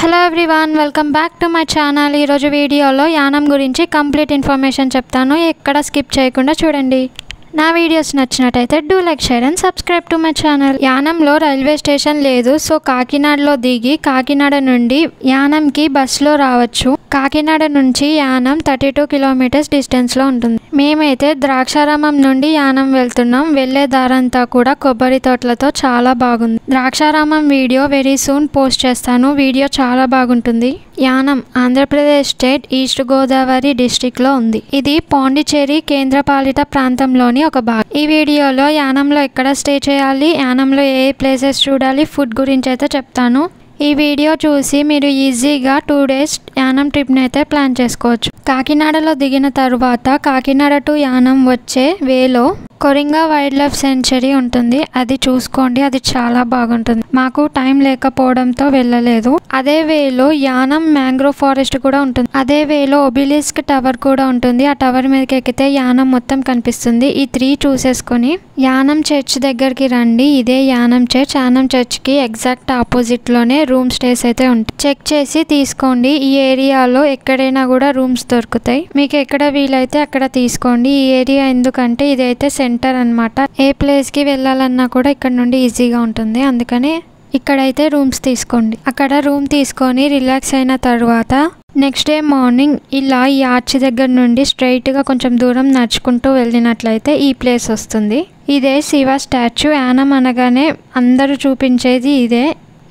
Hello everyone, welcome back to my channel. ఈరోజు వీడియోలో యానం గురించి కంప్లీట్ ఇన్ఫర్మేషన్ చెప్తాను. ఎక్కడ స్కిప్ చేయకుండా చూడండి. నా వీడియోస్ నచ్చినట్టయితే do like, share and subscribe to my channel. యానంలో రైల్వే స్టేషన్ లేదు. సో కాకినాడలో దిగి కాకినాడ నుండి యానంకి బస్సులో రావచ్చు. కాకినాడ నుంచి యానం 32 కిలోమీటర్స్ డిస్టెన్స్లో ఉంటుంది. మేమైతే ద్రాక్షారామం నుండి యానం వెళ్తున్నాం. వెళ్లే దారంతా కూడా కొబ్బరి తోటలతో చాలా బాగుంది. Draksharamam video very soon post చేస్తాను. వీడియో చాలా బాగుంటుంది. Yanam Andhra Pradesh state, east Godavari district లో ఉంది. ఇది పాండిచ్చేరి కేంద్రపాలిత ప్రాంతంలోని ఒక భాగం. ఈ వీడియోలో యానంలో ఎక్కడ స్టే చేయాలి, యానంలో ఏ ప్లేసెస్ చూడాలి, ఫుడ్ గురించి అయితే చెప్తాను. ఈ వీడియో చూసి మీరు ఈజీగా 2 days యానం ట్రిప్ని అయితే ప్లాన్ చేసుకోవచ్చు. కాకినాడలో దిగిన తరువాత కాకినాడ టు యానం వచ్చే వేలో కొరింగా వైల్డ్ లైఫ్ సెంచరీ ఉంటుంది. అది చూసుకోండి, అది చాలా బాగుంటుంది. మాకు టైం లేకపోవడంతో వెళ్ళలేదు. అదే వేలో యానం మ్యాంగ్రోవ్ ఫారెస్ట్ కూడా ఉంటుంది. అదే వేలో ఒబిలిస్క్ టవర్ కూడా ఉంటుంది. ఆ టవర్ మీదకి ఎక్కితే యానం మొత్తం కనిపిస్తుంది. ఈ 3 చూసేసుకొని యానం చర్చ్ దగ్గరికి రండి. ఇదే యానం చర్చ్. యానం చర్చ్ కి ఎగ్జాక్ట్ ఆపోజిట్ లోనే రూమ్ స్టేస్ అయితే ఉంటాయి. చెక్ చేసి తీసుకోండి. ఈ ఏరియాలో ఎక్కడైనా కూడా రూమ్స్ దొరుకుతాయి. మీకు ఎక్కడ వీలైతే అక్కడ తీసుకోండి. ఈ ఏరియా ఎందుకంటే ఇదైతే సెంటర్ అన్నమాట. ఏ ప్లేస్ కి వెళ్ళాలన్నా కూడా ఇక్కడ నుండి ఈజీగా ఉంటుంది. అందుకని ఇక్కడైతే రూమ్స్ తీసుకోండి. అక్కడ రూమ్ తీసుకొని రిలాక్స్ అయిన తర్వాత నెక్స్ట్ డే మార్నింగ్ ఇలా ఈ ఆర్చ్ దగ్గర నుండి స్ట్రైట్ గా కొంచెం దూరం నడుచుకుంటూ వెళ్ళినట్లయితే ఈ ప్లేస్ వస్తుంది. ఇదే శివ స్టాచ్యూ. యానం అనగానే అందరూ చూపించేది ఇదే.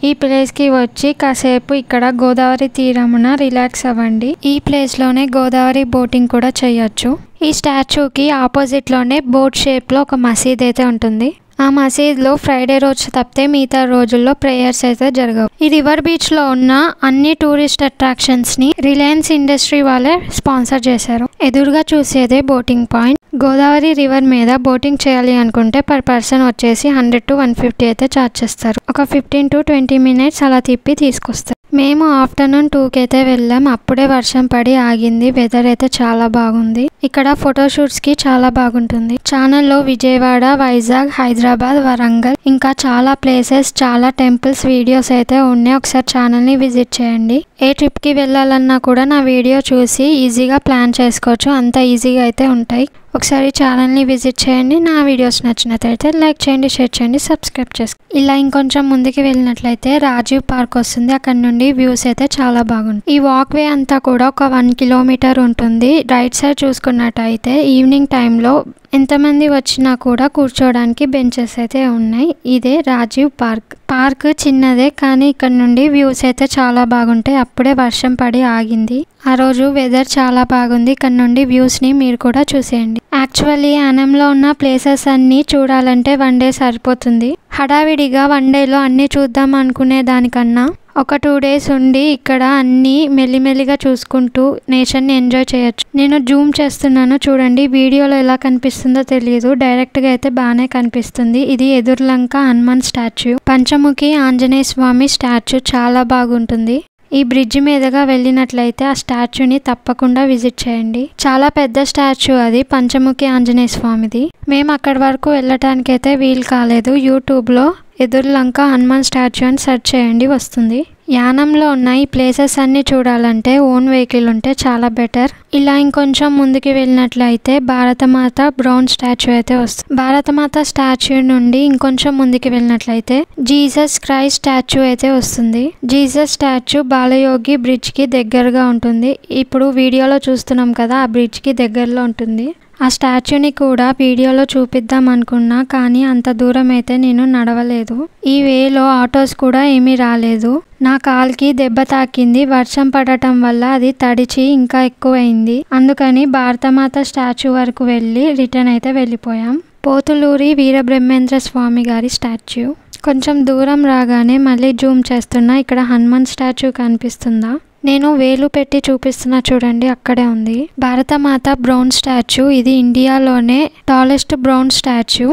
ఈ ప్లేస్కి వచ్చి కాసేపు ఇక్కడ గోదావరి తీరమున రిలాక్స్ అవ్వండి. ఈ ప్లేస్లోనే గోదావరి బోటింగ్ కూడా చేయొచ్చు. ఈ స్టాచ్యూకి ఆపోజిట్లోనే బోట్ షేప్లో ఒక మసీద్ అయితే ఉంటుంది. ఆ మసీద్లో ఫ్రైడే రోజు తప్పితే మిగతా రోజుల్లో ప్రేయర్స్ అయితే జరగవు. ఈ రివర్ బీచ్లో ఉన్న అన్ని టూరిస్ట్ అట్రాక్షన్స్ని రిలయన్స్ ఇండస్ట్రీ వాళ్ళే స్పాన్సర్ చేశారు. ఎదురుగా చూసేదే బోటింగ్ పాయింట్. గోదావరి రివర్ మీద బోటింగ్ చేయాలి అనుకుంటే పర్ పర్సన్ వచ్చేసి 100 to 150 అయితే ఛార్జ్ చేస్తారు. ఒక 15 to 20 minutes అలా తిప్పి తీసుకొస్తారు. మేము ఆఫ్టర్నూన్ 2కి అయితే వెళ్ళాం. అప్పుడే వర్షం పడి ఆగింది. వెదర్ అయితే చాలా బాగుంది. ఇక్కడ ఫోటోషూట్స్ కి చాలా బాగుంటుంది. ఛానల్లో విజయవాడ, వైజాగ్, హైదరాబాద్, వరంగల్ ఇంకా చాలా ప్లేసెస్, చాలా టెంపుల్స్ వీడియోస్ అయితే ఉన్నాయి. ఒకసారి ఛానల్ ని విజిట్ చేయండి. ఏ ట్రిప్ కి వెళ్ళాలన్నా కూడా నా వీడియో చూసి ఈజీగా ప్లాన్ చేసుకోవచ్చు. అంత ఈజీగా అయితే ఉంటాయి. ఒకసారి ఛానల్ని విజిట్ చేయండి. నా వీడియోస్ నచ్చినట్లయితే లైక్ చేయండి, షేర్ చేయండి, సబ్స్క్రైబ్ చేసుకోండి. ఇలా ఇంకొంచెం ముందుకు వెళ్ళినట్లయితే రాజీవ్ పార్క్ వస్తుంది. అక్కడ నుండి వ్యూస్ అయితే చాలా బాగుంటుంది. ఈ వాక్ వే అంతా కూడా ఒక 1 kilometer ఉంటుంది. రైట్ సైడ్ చూసుకున్నట్టయితే ఈవినింగ్ టైంలో ఎంతమంది వచ్చినా కూడా కూర్చోడానికి బెంచెస్ అయితే ఉన్నాయి. ఇదే రాజీవ్ పార్క్. పార్క్ చిన్నదే కానీ ఇక్కడ నుండి వ్యూస్ అయితే చాలా బాగుంటాయి. అప్పుడే వర్షం పడి ఆగింది. ఆ రోజు వెదర్ చాలా బాగుంది. ఇక్కడ నుండి వ్యూస్ ని మీరు కూడా చూసేయండి. యాక్చువల్లీ యానంలో ఉన్న ప్లేసెస్ అన్ని చూడాలంటే 1 day సరిపోతుంది. హడావిడిగా 1 dayలో అన్ని చూద్దాం అనుకునే దానికన్నా ఒక 2 days ఉండి ఇక్కడ అన్ని మెల్లిమెల్లిగా చూసుకుంటూ నేచర్ని ఎంజాయ్ చేయొచ్చు. నేను జూమ్ చేస్తున్నాను చూడండి. వీడియోలో ఎలా కనిపిస్తుందో తెలియదు, డైరెక్ట్గా అయితే బాగానే కనిపిస్తుంది. ఇది ఎదుర్లంక హనుమాన్ స్టాచ్యూ. పంచముఖి ఆంజనేయ స్వామి స్టాచ్యూ చాలా బాగుంటుంది. ఈ బ్రిడ్జ్ మీదుగా వెళ్ళినట్లయితే ఆ స్టాచ్యూని తప్పకుండా విజిట్ చేయండి. చాలా పెద్ద స్టాచ్యూ అది, పంచముఖి ఆంజనేయ స్వామిది. మేము అక్కడి వరకు వెళ్ళటానికి అయితే వీలు కాలేదు. యూట్యూబ్లో ఎదుర్లంక హనుమాన్ స్టాచ్యూ అని సెర్చ్ చేయండి, వస్తుంది. యానంలో ఉన్న ఈ ప్లేసెస్ అన్ని చూడాలంటే ఓన్ వెహికల్ ఉంటే చాలా బెటర్. ఇలా ఇంకొంచెం ముందుకు వెళ్ళినట్లయితే భారతమాత బ్రౌన్ స్టాచ్యూ అయితే వస్తుంది. భారతమాత స్టాచ్యూ నుండి ఇంకొంచెం ముందుకు వెళ్ళినట్లయితే జీసస్ క్రైస్ట్ స్టాచ్యూ అయితే వస్తుంది. జీసస్ స్టాచ్యూ బాలయోగి బ్రిడ్జ్ కి దగ్గరగా ఉంటుంది. ఇప్పుడు వీడియోలో చూస్తున్నాం కదా, ఆ బ్రిడ్జ్ కి దగ్గరలో ఉంటుంది. ఆ స్టాచ్యూని కూడా వీడియోలో చూపిద్దాం అనుకున్నా కానీ అంత దూరం అయితే నేను నడవలేదు. ఈ వేలో ఆటోస్ కూడా ఏమీ రాలేదు. నా కాల్కి దెబ్బ తాకింది. వర్షం పడటం వల్ల అది తడిచి ఇంకా ఎక్కువైంది. అందుకని భారతమాత స్టాచ్యూ వరకు వెళ్ళి రిటర్న్ అయితే వెళ్ళిపోయాం. పోతులూరి వీరబ్రహ్మేంద్ర స్వామి గారి స్టాచ్యూ. కొంచెం దూరం రాగానే మళ్ళీ జూమ్ చేస్తున్నా. ఇక్కడ హనుమాన్ స్టాచ్యూ కనిపిస్తుందా? నేను వేలు పెట్టి చూపిస్తున్నా చూడండి, అక్కడే ఉంది భారతమాత బ్రౌన్ స్టాచ్యూ. ఇది ఇండియాలోనే tallest brown statue.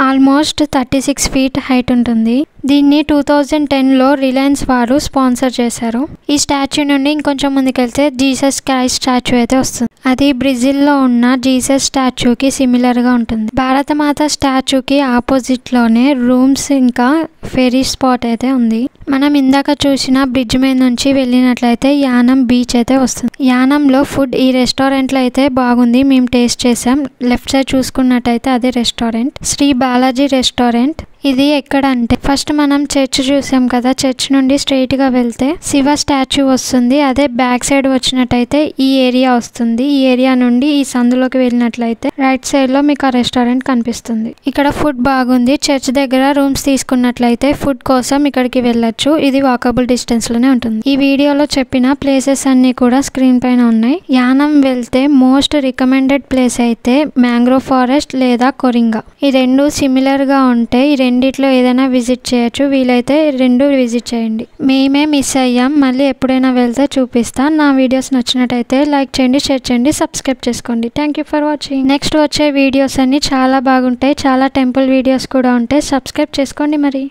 Almost 36 feet height ఉంటుంది. దీన్ని 2010లో రిలయన్స్ వారు స్పాన్సర్ చేశారు. ఈ స్టాచ్యూ నుండి ఇంకొంచెం ముందుకెళ్తే జీసస్ క్రైస్ట్ స్టాచ్యూ అయితే వస్తుంది. అది బ్రెజిల్లో ఉన్న జీసస్ స్టాచ్యూకి సిమిలర్గా ఉంటుంది. భారతమాత స్టాచ్యూకి ఆపోజిట్లోనే రూమ్స్ ఇంకా ఫెరీ స్పాట్ అయితే ఉంది. మనం ఇందాక చూసిన బ్రిడ్జ్ మీద నుంచి వెళ్ళినట్లయితే యానం బీచ్ అయితే వస్తుంది. యానంలో ఫుడ్ ఈ రెస్టారెంట్లో అయితే బాగుంది. మేము టేస్ట్ చేసాం. లెఫ్ట్ సైడ్ చూసుకున్నట్టయితే అదే రెస్టారెంట్, శ్రీ బాలాజీ రెస్టారెంట్. ఇది ఎక్కడ అంటే ఫస్ట్ మనం చర్చ్ చూసాం కదా, చర్చ్ నుండి స్ట్రైట్ గా వెళ్తే శివ స్టాచ్యూ వస్తుంది. అదే బ్యాక్ సైడ్ వచ్చినట్టయితే ఈ ఏరియా వస్తుంది. ఈ ఏరియా నుండి ఈ సందులోకి వెళ్ళినట్లయితే రైట్ సైడ్ లో మీకు ఆ రెస్టారెంట్ కనిపిస్తుంది. ఇక్కడ ఫుడ్ బాగుంది. చర్చ్ దగ్గర రూమ్స్ తీసుకున్నట్లయితే ఫుడ్ కోసం ఇక్కడికి వెళ్ళొచ్చు. ఇది వాకబుల్ డిస్టెన్స్ లోనే ఉంటుంది. ఈ వీడియోలో చెప్పిన ప్లేసెస్ అన్ని కూడా స్క్రీన్ పైన ఉన్నాయి. యానం వెళ్తే మోస్ట్ రికమెండెడ్ ప్లేస్ అయితే మ్యాంగ్రోవ్ ఫారెస్ట్ లేదా కొరింగా. ఈ రెండు సిమిలర్ గా ఉంటే ఈ రెండిట్లో ఏదైనా విజిట్ చేయొచ్చు. వీలైతే రెండు విజిట్ చేయండి. మేమే మిస్ అయ్యాం. మళ్ళీ ఎప్పుడైనా వెళ్తే చూపిస్తాను. నా వీడియోస్ నచ్చినట్టయితే లైక్ చేయండి, షేర్ చేయండి, సబ్స్క్రైబ్ చేసుకోండి. Thank you for watching. Next వచ్చే వీడియోస్ అన్ని చాలా బాగుంటాయి. చాలా టెంపుల్ వీడియోస్ కూడా ఉంటాయి. సబ్స్క్రైబ్ చేసుకోండి మరి.